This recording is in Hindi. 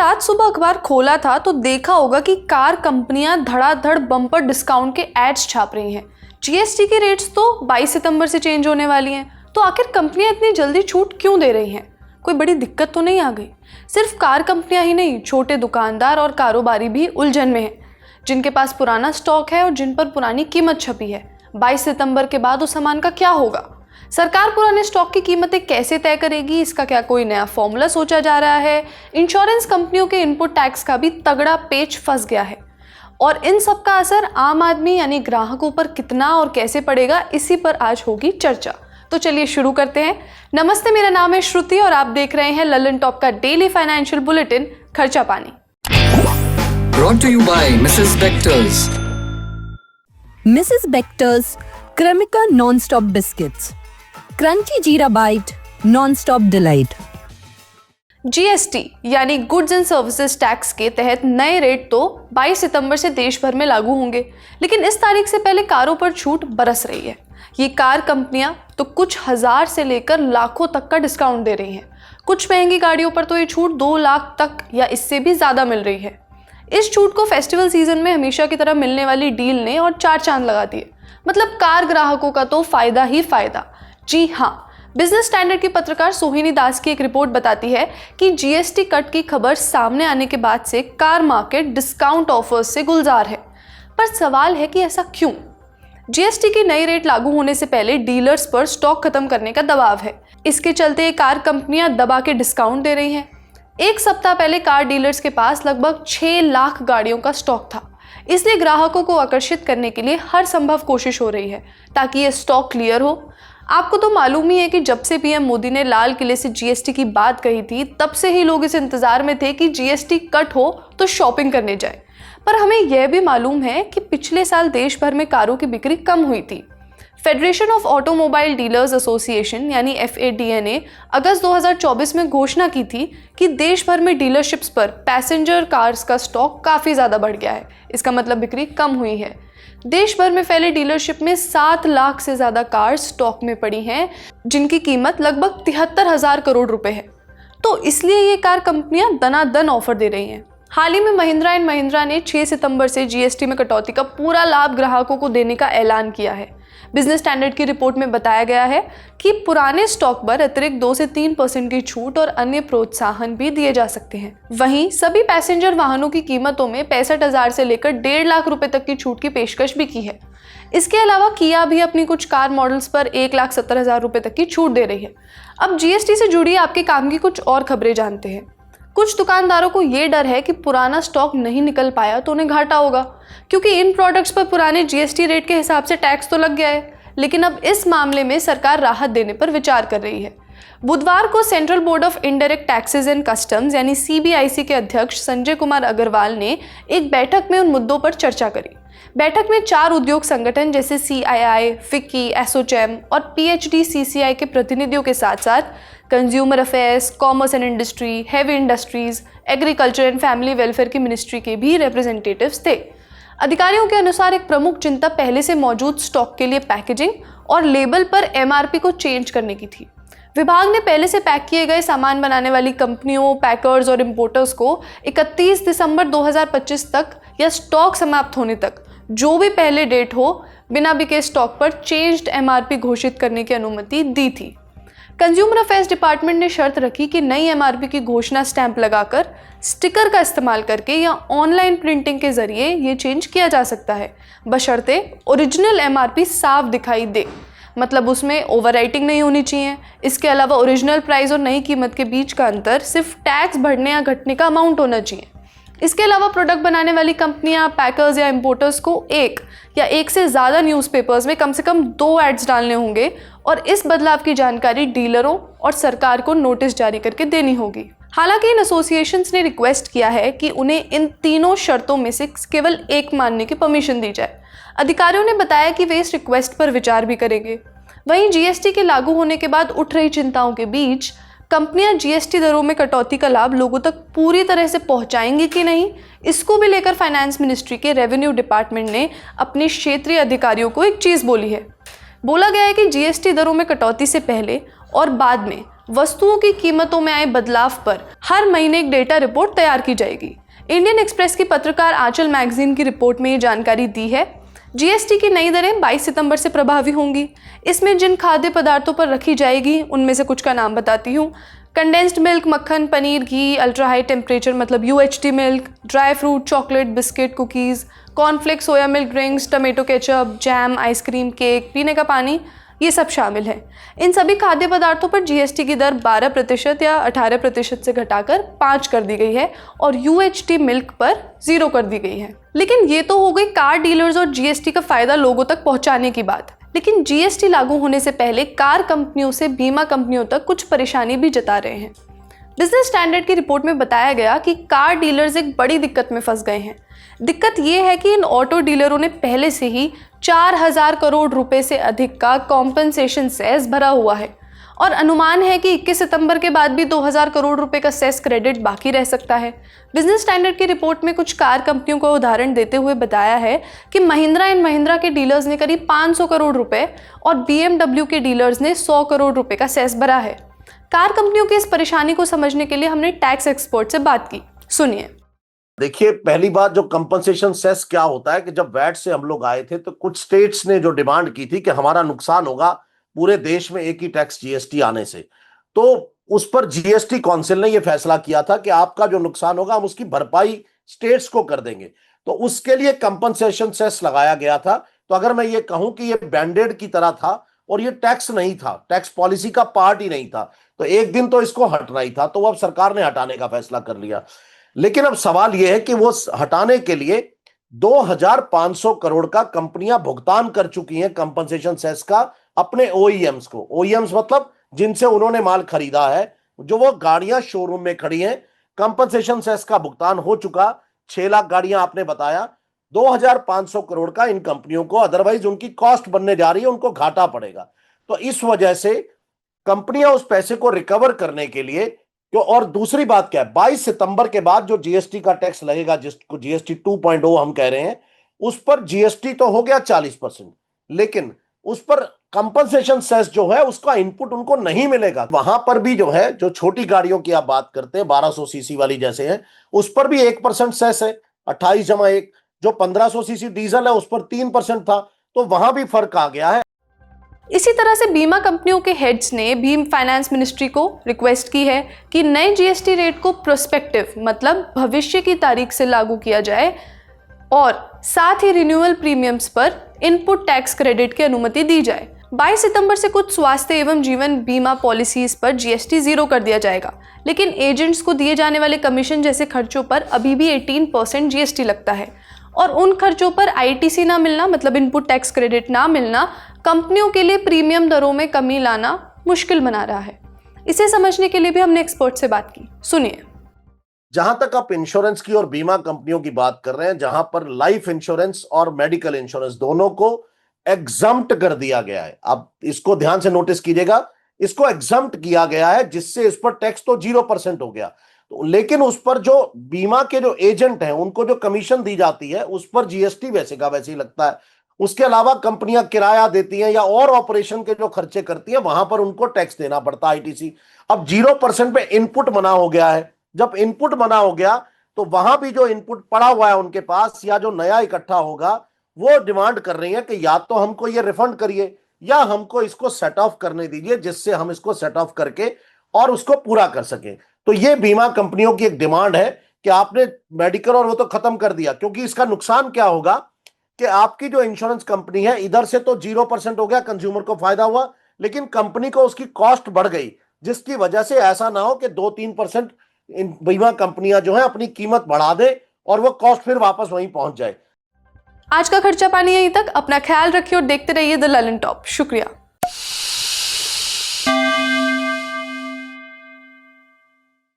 आज सुबह अखबार खोला था तो देखा होगा कि कार कंपनियां धड़ाधड़ बम्पर डिस्काउंट के एड्स छाप रही हैं। जीएसटी की रेट्स तो 22 सितंबर से चेंज होने वाली हैं, तो आखिर कंपनियां इतनी जल्दी छूट क्यों दे रही हैं? कोई बड़ी दिक्कत तो नहीं आ गई? सिर्फ कार कंपनियां ही नहीं, छोटे दुकानदार और कारोबारी भी उलझन में हैं, जिनके पास पुराना स्टॉक है और जिन पर पुरानी कीमत छपी है। 22 सितंबर के बाद उस सामान का क्या होगा? सरकार पुराने स्टॉक की कीमतें कैसे तय करेगी? इसका क्या कोई नया फॉर्मूला सोचा जा रहा है? इंश्योरेंस कंपनियों के इनपुट टैक्स का भी तगड़ा पेच फंस गया है, और इन सब का असर आम आदमी यानी ग्राहकों पर कितना और कैसे पड़ेगा, इसी पर आज होगी चर्चा। तो चलिए शुरू करते हैं। नमस्ते, मेरा नाम है श्रुति और आप देख रहे हैं ललन टॉप का डेली फाइनेंशियल बुलेटिन खर्चा पानी। Brought to you by Mrs. Bectors. Mrs. Bectors Cremica Non-Stop Biscuits. Crunchy Jeera Bite, Non-Stop Delight. GST यानी गुड्स एंड सर्विसेज टैक्स के तहत नए रेट तो 22 सितंबर से देश भर में लागू होंगे, लेकिन इस तारीख से पहले कारों पर छूट बरस रही है। ये कार कंपनियां तो कुछ हजार से लेकर लाखों तक का डिस्काउंट दे रही हैं। कुछ महंगी गाड़ियों पर तो ये छूट 2 लाख तक या इससे भी ज़्यादा मिल रही है। इस छूट को फेस्टिवल सीजन में हमेशा की तरह मिलने वाली डील ने और 4 चांद लगा दिए। मतलब कार ग्राहकों का तो फायदा ही फायदा। जी हाँ, बिजनेस स्टैंडर्ड की पत्रकार सोहिनी दास की एक रिपोर्ट बताती है कि जीएसटी कट की खबर सामने आने के बाद से कार मार्केट डिस्काउंट ऑफर्स से गुलजार है। पर सवाल है कि ऐसा क्यों? जीएसटी की नई रेट लागू होने से पहले डीलर्स पर स्टॉक खत्म करने का दबाव है। इसके चलते कार कंपनियां दबा के डिस्काउंट दे रही हैं। एक सप्ताह पहले कार डीलर्स के पास लगभग 6 लाख गाड़ियों का स्टॉक था। इसलिए ग्राहकों को आकर्षित करने के लिए हर संभव कोशिश हो रही है ताकि ये स्टॉक क्लियर हो। आपको तो मालूम ही है कि जब से पीएम मोदी ने लाल किले से जीएसटी की बात कही थी, तब से ही लोग इस इंतजार में थे कि जीएसटी कट हो तो शॉपिंग करने जाए। पर हमें यह भी मालूम है कि पिछले साल देश भर में कारों की बिक्री कम हुई थी। Federation of automobile dealers association यानी FADA ने अगस्त 2024 में घोषणा की थी कि देश भर में डीलरशिप्स पर पैसेंजर कार्स का स्टॉक काफ़ी ज़्यादा बढ़ गया है। इसका मतलब बिक्री कम हुई है। देश भर में फैले डीलरशिप में 7 लाख से ज़्यादा कार्स स्टॉक में पड़ी हैं, जिनकी कीमत लगभग 73,000 करोड़ रुपए है। तो इसलिए ये कार कंपनियां दनादन ऑफर दे रही हैं। हाल ही में महिंद्रा एंड महिंद्रा ने 6 सितंबर से जीएसटी में कटौती का पूरा लाभ ग्राहकों को देने का ऐलान किया है। बिजनेस स्टैंडर्ड की रिपोर्ट में बताया गया है कि पुराने स्टॉक पर अतिरिक्त 2 से 3% की छूट और अन्य प्रोत्साहन भी दिए जा सकते हैं। वहीं सभी पैसेंजर वाहनों की कीमतों में 65,000 से लेकर 1.5 लाख रुपए तक की छूट की पेशकश भी की है। इसके अलावा किया भी अपनी कुछ कार मॉडल्स पर 1,70,000 रुपए तक की छूट दे रही है। अब जीएसटी से जुड़ी आपके काम की कुछ और खबरें जानते हैं। कुछ दुकानदारों को ये डर है कि पुराना स्टॉक नहीं निकल पाया तो उन्हें घाटा होगा, क्योंकि इन प्रोडक्ट्स पर पुराने जीएसटी रेट के हिसाब से टैक्स तो लग गया है। लेकिन अब इस मामले में सरकार राहत देने पर विचार कर रही है। बुधवार को central board of indirect taxes and customs यानी CBIC के अध्यक्ष संजय कुमार अग्रवाल ने एक बैठक में उन मुद्दों पर चर्चा करी। बैठक में 4 उद्योग संगठन जैसे CII, FICCI, ASSOCHAM और PHDCCI के प्रतिनिधियों के साथ साथ consumer affairs, commerce and industry, heavy industries, agriculture and family welfare की मिनिस्ट्री के भी रिप्रेजेंटेटिव्स थे। अधिकारियों के अनुसार एक प्रमुख चिंता पहले से मौजूद स्टॉक के लिए पैकेजिंग और लेबल पर MRP को चेंज करने की थी। विभाग ने पहले से पैक किए गए सामान बनाने वाली कंपनियों, पैकर्स और इंपोर्टर्स को 31 दिसंबर 2025 तक या स्टॉक समाप्त होने तक जो भी पहले डेट हो, बिना बिके स्टॉक पर चेंज्ड MRP घोषित करने की अनुमति दी थी। कंज्यूमर अफेयर्स डिपार्टमेंट ने शर्त रखी कि नई MRP की घोषणा स्टैंप लगाकर, स्टिकर का इस्तेमाल करके या ऑनलाइन प्रिंटिंग के जरिए ये चेंज किया जा सकता है, बशर्ते ओरिजिनल MRP साफ दिखाई दे। मतलब उसमें ओवरराइटिंग नहीं होनी चाहिए। इसके अलावा ओरिजिनल प्राइस और नई कीमत के बीच का अंतर सिर्फ टैक्स बढ़ने या घटने का अमाउंट होना चाहिए। इसके अलावा प्रोडक्ट बनाने वाली कंपनियां, पैकर्स या इंपोर्टर्स को एक या एक से ज़्यादा न्यूज़पेपर्स में कम से कम 2 एड्स डालने होंगे और इस बदलाव की जानकारी डीलरों और सरकार को नोटिस जारी करके देनी होगी। हालांकि इन एसोसिएशंस ने रिक्वेस्ट किया है कि उन्हें इन तीनों शर्तों में से केवल एक मानने की परमिशन दी जाए। अधिकारियों ने बताया कि वे इस रिक्वेस्ट पर विचार भी करेंगे। वहीं जीएसटी के लागू होने के बाद उठ रही चिंताओं के बीच कंपनियां जीएसटी दरों में कटौती का लाभ लोगों तक पूरी तरह से पहुंचाएंगी कि नहीं, इसको भी लेकर फाइनेंस मिनिस्ट्री के रेवेन्यू डिपार्टमेंट ने अपने क्षेत्रीय अधिकारियों को एक चीज़ बोली है। बोला गया है कि जीएसटी दरों में कटौती से पहले और बाद में वस्तुओं की कीमतों में आए बदलाव पर हर महीने एक डेटा रिपोर्ट तैयार की जाएगी। इंडियन एक्सप्रेस की पत्रकार आंचल मैगजीन की रिपोर्ट में ये जानकारी दी है। जीएसटी की नई दरें 22 सितंबर से प्रभावी होंगी। इसमें जिन खाद्य पदार्थों पर रखी जाएगी उनमें से कुछ का नाम बताती हूँ। कंडेंस्ड मिल्क, मक्खन, पनीर, घी, अल्ट्रा हाई टेम्परेचर मतलब UHT milk, dry fruit, chocolate, biscuit, cookies, cornflakes, soya milk drinks, tomato ketchup, jam, ice cream, cake, पीने का पानी, ये सब शामिल है। इन सभी खाद्य पदार्थों पर जीएसटी की दर 12% या 18% से घटाकर 5 कर दी गई है और UHT मिल्क पर 0 कर दी गई है। लेकिन ये तो हो गई कार डीलर्स और जीएसटी का फायदा लोगों तक पहुंचाने की बात। लेकिन जीएसटी लागू होने से पहले कार कंपनियों से बीमा कंपनियों तक कुछ परेशानी भी जता रहे हैं। बिजनेस स्टैंडर्ड की रिपोर्ट में बताया गया कि कार डीलर्स एक बड़ी दिक्कत में फंस गए हैं। दिक्कत ये है कि इन ऑटो डीलरों ने पहले से ही 4,000 करोड़ रुपए से अधिक का कॉम्पनसेशन सेस भरा हुआ है और अनुमान है कि 21 सितंबर के बाद भी 2,000 करोड़ रुपए का सेस क्रेडिट बाकी रह सकता है। बिजनेस स्टैंडर्ड की रिपोर्ट में कुछ कार कंपनियों को उदाहरण देते हुए बताया है कि महिंद्रा एंड महिंद्रा के डीलर्स ने करीब 500 करोड़ रुपए और BMW के डीलर्स ने 100 करोड़ रुपए का सेस भरा है। कार कंपनियों की इस परेशानी को समझने के लिए हमने टैक्स एक्सपर्ट से बात की। सुनिए। देखिए, पहली बात, जो कंपनसेशन सेस क्या होता है कि जब वैट से हम लोग आए थे तो कुछ स्टेट्स ने जो डिमांड की थी कि हमारा नुकसान होगा पूरे देश में एक ही टैक्स जीएसटी आने से, तो उस पर जीएसटी काउंसिल ने यह फैसला किया था कि आपका जो नुकसान होगा हम उसकी भरपाई स्टेट्स को कर देंगे। तो उसके लिए कंपनसेशन सेस लगाया गया था। तो अगर मैं ये कहूं कि ये बैंडेड की तरह था और ये टैक्स नहीं था, टैक्स पॉलिसी का पार्ट ही नहीं था, तो एक दिन तो इसको हटना ही था। तो अब सरकार ने हटाने का फैसला कर लिया। लेकिन अब सवाल यह है कि वो हटाने के लिए 2,500 करोड़ का कंपनियां भुगतान कर चुकी हैं कंपनसेशन सेस का अपने ओईएम्स को। ओईएम्स मतलब जिनसे उन्होंने माल खरीदा है, जो वो गाड़ियां शोरूम में खड़ी हैं, कंपनसेशन सेस का भुगतान हो चुका। 6 लाख गाड़ियां आपने बताया, 2,500 करोड़ का इन कंपनियों को, अदरवाइज उनकी कॉस्ट बनने जा रही है, उनको घाटा पड़ेगा। तो इस वजह से कंपनियां उस पैसे को रिकवर करने के लिए, तो और दूसरी बात क्या है, 22 सितंबर के बाद जो जीएसटी का टैक्स लगेगा, जिसको जीएसटी 2.0 हम कह रहे हैं, उस पर जीएसटी तो हो गया 40%, लेकिन उस पर कंपनसेशन सेस जो है उसका इनपुट उनको नहीं मिलेगा। वहां पर भी जो है, जो छोटी गाड़ियों की आप बात करते हैं 1200 सीसी वाली जैसे है, उस पर भी 1% सेस है, 28+1। जो 1500 सीसी डीजल है उस पर 3% था। तो वहां भी फर्क आ गया है। इसी तरह से बीमा कंपनियों के हेड्स ने भी फाइनेंस मिनिस्ट्री को रिक्वेस्ट की है कि नए जीएसटी रेट को प्रोस्पेक्टिव मतलब भविष्य की तारीख से लागू किया जाए और साथ ही रिन्यूअल प्रीमियम्स पर इनपुट टैक्स क्रेडिट की अनुमति दी जाए। 22 सितंबर से कुछ स्वास्थ्य एवं जीवन बीमा पॉलिसीज पर जीएसटी 0 कर दिया जाएगा, लेकिन एजेंट्स को दिए जाने वाले कमीशन जैसे खर्चों पर अभी भी 18% जीएसटी लगता है और उन खर्चों पर आईटीसी ना मिलना मतलब इनपुट टैक्स क्रेडिट ना मिलना कंपनियों के लिए प्रीमियम दरों में कमी लाना मुश्किल बना रहा है। इसे समझने के लिए भी हमने एक्सपर्ट से बात की। सुनिए। जहां तक आप इंश्योरेंस की और बीमा कंपनियों की बात कर रहे हैं, जहां पर लाइफ इंश्योरेंस और मेडिकल इंश्योरेंस दोनों को एग्जम्प्ट कर दिया गया है, आप इसको ध्यान से नोटिस कीजिएगा, इसको एग्जम्प्ट किया गया है, जिससे इस पर टैक्स तो 0% हो गया। तो लेकिन उस पर जो बीमा के जो एजेंट हैं उनको जो कमीशन दी जाती है उस पर जीएसटी वैसे का वैसे ही लगता है। उसके अलावा कंपनियां किराया देती हैं या और ऑपरेशन के जो खर्चे करती हैं वहां पर उनको टैक्स देना पड़ता है, आईटीसी। अब 0% पे इनपुट मना हो गया है। जब इनपुट मना हो गया तो वहां भी जो इनपुट पड़ा हुआ है उनके पास या जो नया इकट्ठा होगा, वो डिमांड कर रही है कि या तो हमको ये रिफंड करिए या हमको इसको सेट ऑफ करने दीजिए, जिससे हम इसको सेट ऑफ करके और उसको पूरा कर सकें। तो ये बीमा कंपनियों की एक डिमांड है कि आपने मेडिकल और वो तो खत्म कर दिया, क्योंकि इसका नुकसान क्या होगा कि आपकी जो इंश्योरेंस कंपनी है, इधर से तो 0% हो गया, कंज्यूमर को फायदा हुआ, लेकिन कंपनी को उसकी कॉस्ट बढ़ गई, जिसकी वजह से ऐसा ना हो कि 2-3% बीमा कंपनियां जो है अपनी कीमत बढ़ा दे और वो कॉस्ट फिर वापस वहीं पहुंच जाए। आज का खर्चा पानी यहीं तक। अपना ख्याल रखिए और देखते रहिए द ललन टॉप। शुक्रिया।